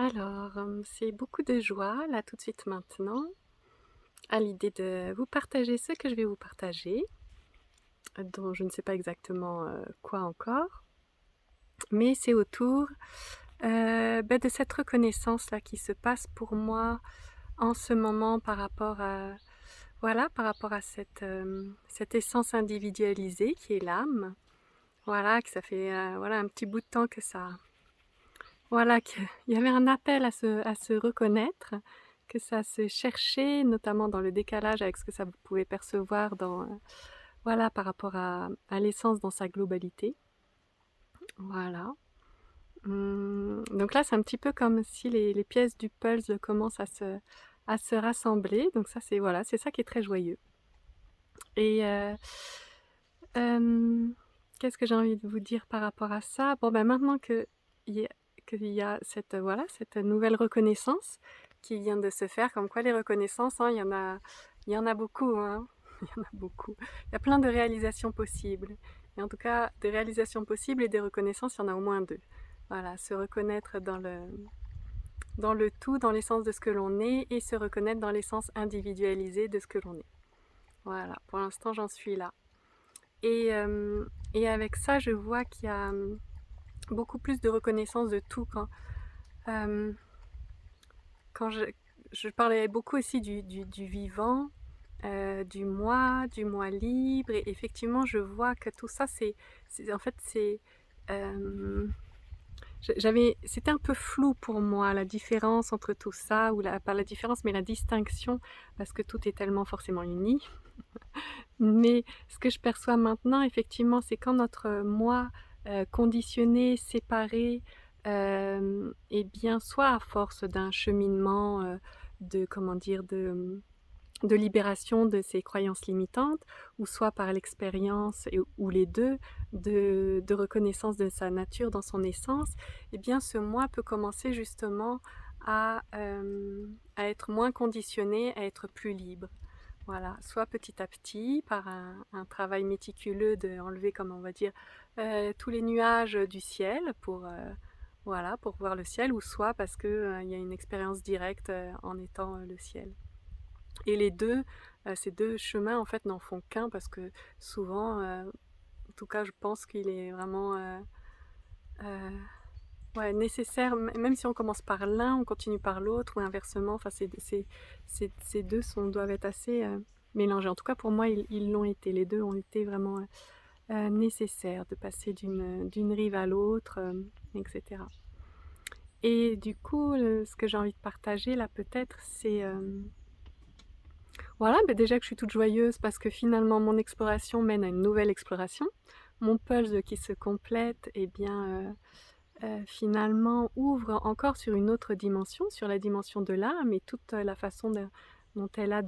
Alors, c'est beaucoup de joie, là, tout de suite maintenant, à l'idée de vous partager ce que je vais vous partager, dont je ne sais pas exactement, quoi encore, mais c'est autour, de cette reconnaissance-là qui se passe pour moi en ce moment par rapport à voilà, par rapport à cette essence individualisée qui est l'âme. Voilà, que ça fait, voilà, un petit bout de temps que ça voilà, qu'il y avait un appel à se reconnaître, que ça se cherchait, notamment dans le décalage avec ce que ça pouvait percevoir dans, voilà, par rapport à l'essence dans sa globalité. Voilà. Donc là, c'est un petit peu comme si les pièces du puzzle commencent à se rassembler. Donc ça, c'est voilà, c'est ça qui est très joyeux. Et qu'est-ce que j'ai envie de vous dire par rapport à ça? Bon, ben, maintenant qu'il y a cette, voilà, cette nouvelle reconnaissance qui vient de se faire, comme quoi les reconnaissances, hein, il y en a beaucoup, hein. Il y en a beaucoup. Il y a plein de réalisations possibles. Et en tout cas, des réalisations possibles et des reconnaissances, il y en a au moins deux. Voilà, se reconnaître dans le tout, dans l'essence de ce que l'on est, et se reconnaître dans l'essence individualisée de ce que l'on est. Voilà, pour l'instant, j'en suis là. Et avec ça, je vois qu'il y a beaucoup plus de reconnaissance de tout. Euh, quand je parlais beaucoup aussi du vivant, du moi libre, et effectivement, je vois que tout ça, en fait, euh, c'était un peu flou pour moi, la différence entre tout ça, ou pas la différence, mais la distinction, parce que tout est tellement forcément uni. Mais ce que je perçois maintenant, effectivement, c'est quand notre moi conditionné, séparé, eh bien, soit à force d'un cheminement de, comment dire, de libération de ses croyances limitantes, ou soit par l'expérience, ou les deux, de reconnaissance de sa nature dans son essence, eh bien, ce moi peut commencer justement à être moins conditionné, à être plus libre. Voilà, soit petit à petit, par un travail méticuleux d'enlever, comme on va dire, tous les nuages du ciel voilà, pour voir le ciel, ou soit parce qu'il y a une expérience directe en étant le ciel. Et les deux, ces deux chemins, en fait, n'en font qu'un, parce que souvent, en tout cas, je pense qu'il est vraiment euh, ouais, nécessaire, même si on commence par l'un, on continue par l'autre, ou inversement. Enfin, ces deux doivent être assez mélangés. En tout cas, pour moi, ils l'ont été. Les deux ont été vraiment nécessaires, de passer d'une rive à l'autre, etc. Et du coup, ce que j'ai envie de partager là, peut-être, c'est voilà, déjà que je suis toute joyeuse parce que finalement mon exploration mène à une nouvelle exploration. Mon puzzle qui se complète, eh bien, finalement ouvre encore sur une autre dimension, sur la dimension de l'âme, et toute la façon dont elle a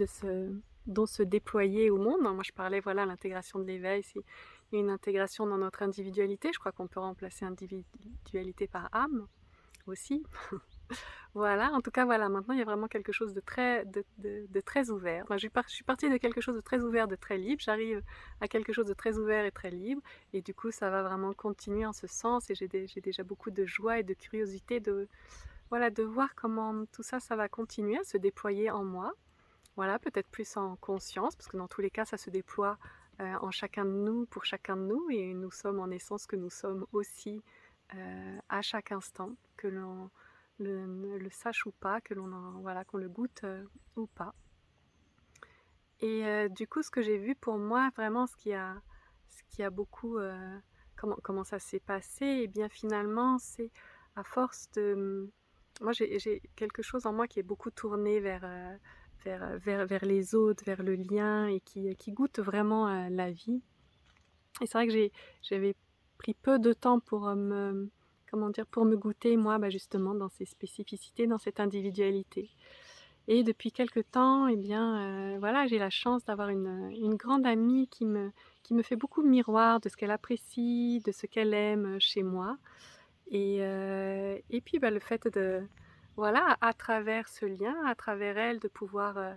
dont se déployer au monde. Moi, je parlais, voilà, l'intégration de l'éveil, c'est une intégration dans notre individualité. Je crois qu'on peut remplacer individualité par âme aussi. Voilà, en tout cas, voilà, maintenant il y a vraiment quelque chose de très ouvert. Enfin, je suis partie de quelque chose de très ouvert, de très libre, j'arrive à quelque chose de très ouvert et très libre, et du coup ça va vraiment continuer en ce sens, et j'ai déjà beaucoup de joie et de curiosité voilà, de voir comment tout ça, ça va continuer à se déployer en moi. Voilà, peut-être plus en conscience, parce que dans tous les cas ça se déploie en chacun de nous, pour chacun de nous, et nous sommes en essence que nous sommes aussi à chaque instant, que l'on le sache ou pas, voilà, qu'on le goûte ou pas. Et du coup, ce que j'ai vu pour moi, vraiment, ce qui a beaucoup, comment ça s'est passé, et bien finalement, c'est à force de... Moi, j'ai quelque chose en moi qui est beaucoup tourné vers les autres, vers le lien, et qui goûte vraiment la vie. Et c'est vrai que j'avais pris peu de temps pour comment dire, pour me goûter, moi, justement, dans ces spécificités, dans cette individualité. Et depuis quelque temps, eh bien, voilà, j'ai la chance d'avoir une grande amie qui me fait beaucoup miroir de ce qu'elle apprécie, de ce qu'elle aime chez moi. Et puis, le fait voilà, à travers ce lien, à travers elle, de pouvoir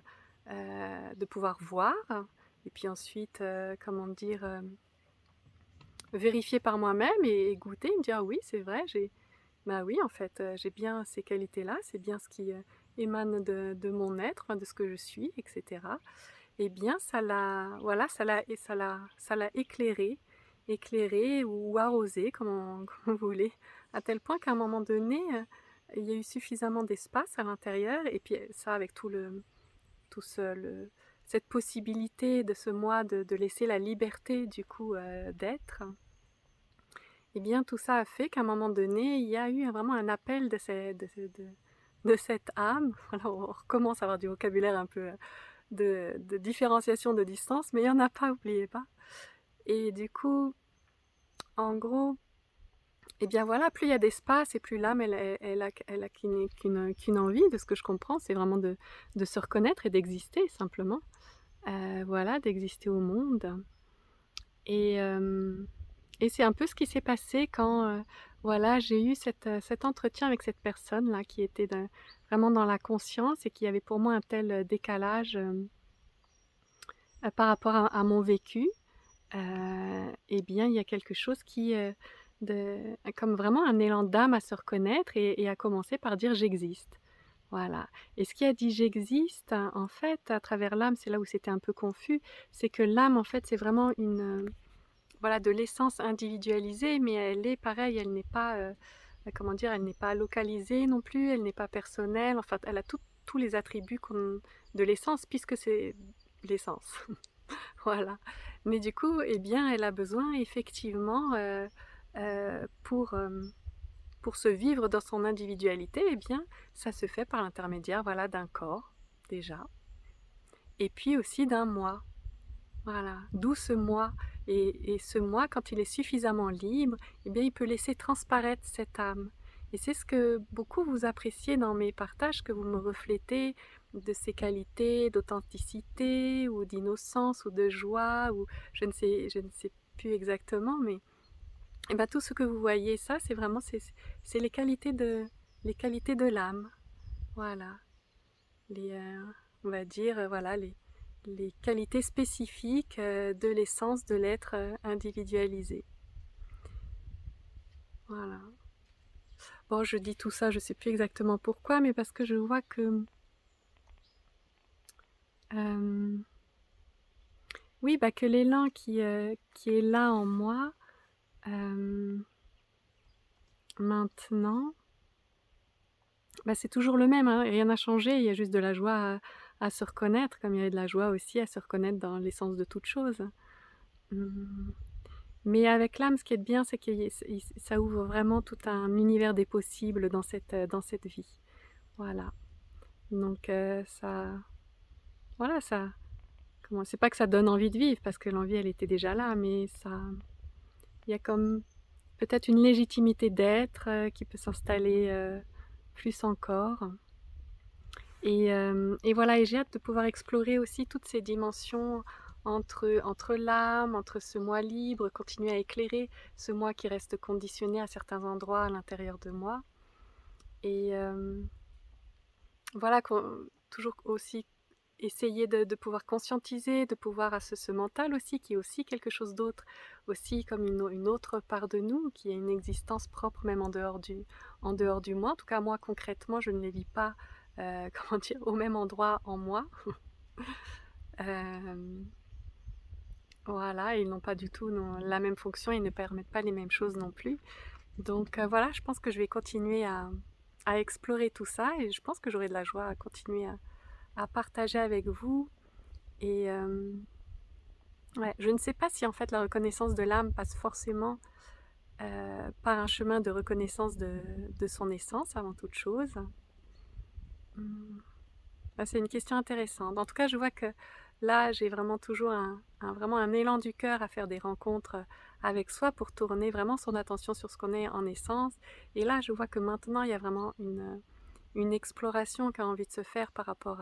voir, et puis ensuite, comment dire, vérifier par moi-même, et goûter, me dire: «Ah oui, c'est vrai, Bah oui, en fait, j'ai bien ces qualités-là, c'est bien ce qui, émane de mon être, enfin de ce que je suis et cetera. Eh bien, ça l'a voilà, ça l'a éclairé ou arrosé comme on comme vous voulez, à tel point qu'à un moment donné, il y a eu suffisamment d'espace à l'intérieur et puis, ça avec tout ce le cette possibilité de ce moi de laisser la liberté du coup, d'être. Eh bien, tout ça a fait qu'à un moment donné, il y a eu vraiment un appel de cette âme. Voilà, on recommence à avoir du vocabulaire un peu, de différenciation de distance, mais il y en a pas, oubliez pas. Et du coup, en gros, eh bien voilà, plus il y a d'espace et plus l'âme, elle a qu'une envie, de ce que je comprends, c'est vraiment de se reconnaître et d'exister simplement. Voilà, d'exister au monde. Et, et c'est un peu ce qui s'est passé quand, voilà, j'ai eu cet entretien avec cette personne-là qui était vraiment dans la conscience et qui avait pour moi un tel décalage par rapport à mon vécu. Eh bien, il y a quelque chose qui, comme vraiment un élan d'âme à se reconnaître et à commencer par dire j'existe. Voilà. Et ce qui a dit j'existe, en fait, à travers l'âme, c'est là où c'était un peu confus, c'est que l'âme, en fait, c'est vraiment voilà, de l'essence individualisée, mais elle est pareil, elle n'est pas, comment dire, elle n'est pas localisée non plus, elle n'est pas personnelle, enfin, elle a tous les attributs de l'essence, puisque c'est l'essence. Voilà. Mais du coup, eh bien, elle a besoin effectivement, pour se vivre dans son individualité, eh bien, ça se fait par l'intermédiaire, voilà, d'un corps, déjà, et puis aussi d'un moi. Voilà, d'où ce moi. Et ce moi, quand il est suffisamment libre, eh bien, il peut laisser transparaître cette âme. Et c'est ce que beaucoup vous appréciez dans mes partages, que vous me reflétez de ces qualités d'authenticité ou d'innocence ou de joie, ou je ne sais plus exactement, mais eh ben, tout ce que vous voyez, ça, c'est vraiment c'est les qualités de l'âme. Voilà, les, on va dire, voilà, les qualités spécifiques de l'essence de l'être individualisé. Voilà. Bon, je dis tout ça, je ne sais plus exactement pourquoi, mais parce que je vois que euh, oui, bah, que l'élan qui est là en moi euh, maintenant, bah, c'est toujours le même, hein, rien n'a changé, il y a juste de la joie à se reconnaître, comme il y avait de la joie aussi à se reconnaître dans l'essence de toute chose. Hum. Mais avec l'âme, ce qui est bien, c'est que ça ouvre vraiment tout un univers des possibles dans cette vie. Voilà. Donc voilà, c'est pas que ça donne envie de vivre, parce que l'envie, elle était déjà là, mais il y a comme peut-être une légitimité d'être qui peut s'installer plus encore. Et voilà, et j'ai hâte de pouvoir explorer aussi toutes ces dimensions entre l'âme, entre ce moi libre, continuer à éclairer ce moi qui reste conditionné à certains endroits à l'intérieur de moi. Et voilà, toujours aussi essayer de pouvoir conscientiser, de pouvoir à ce mental aussi, qui est aussi quelque chose d'autre, aussi comme une autre part de nous, qui a une existence propre même en dehors du moi. En tout cas, moi, concrètement, je ne les vis pas, comment dire, au même endroit en moi. Euh, voilà, ils n'ont pas du tout la même fonction, ils ne permettent pas les mêmes choses non plus. Donc voilà, je pense que je vais continuer à explorer tout ça, et je pense que j'aurai de la joie à continuer à partager avec vous. Et ouais, je ne sais pas si en fait la reconnaissance de l'âme passe forcément par un chemin de reconnaissance de son essence avant toute chose. Hum. C'est une question intéressante. En tout cas, je vois que là, j'ai vraiment toujours vraiment un élan du cœur à faire des rencontres avec soi pour tourner vraiment son attention sur ce qu'on est en essence. Et là, je vois que maintenant, il y a vraiment une exploration qui a envie de se faire par rapport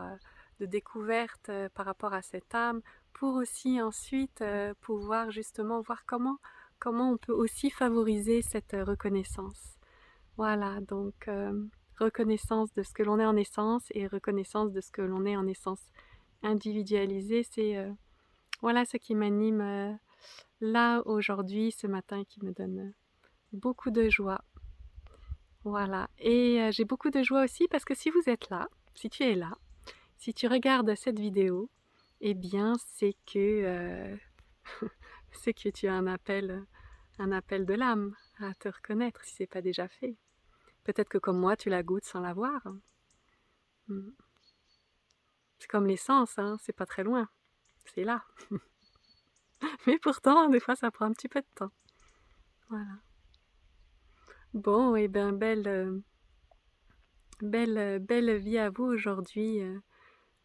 de découverte par rapport à cette âme, pour aussi ensuite pouvoir justement voir comment on peut aussi favoriser cette reconnaissance. Voilà, donc reconnaissance de ce que l'on est en essence et reconnaissance de ce que l'on est en essence individualisée, c'est voilà ce qui m'anime là aujourd'hui, ce matin, qui me donne beaucoup de joie. Voilà et j'ai beaucoup de joie aussi parce que si vous êtes là, si tu es là, si tu regardes cette vidéo, eh bien c'est que tu as un appel de l'âme à te reconnaître si c'est pas déjà fait. Peut-être que comme moi tu la goûtes sans la voir. Mmh. C'est comme l'essence, hein, c'est pas très loin, c'est là. Mais pourtant des fois ça prend un petit peu de temps. Voilà. Bon et ben belle vie à vous aujourd'hui,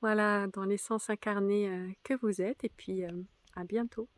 voilà, dans l'essence incarnée, que vous êtes et puis, à bientôt.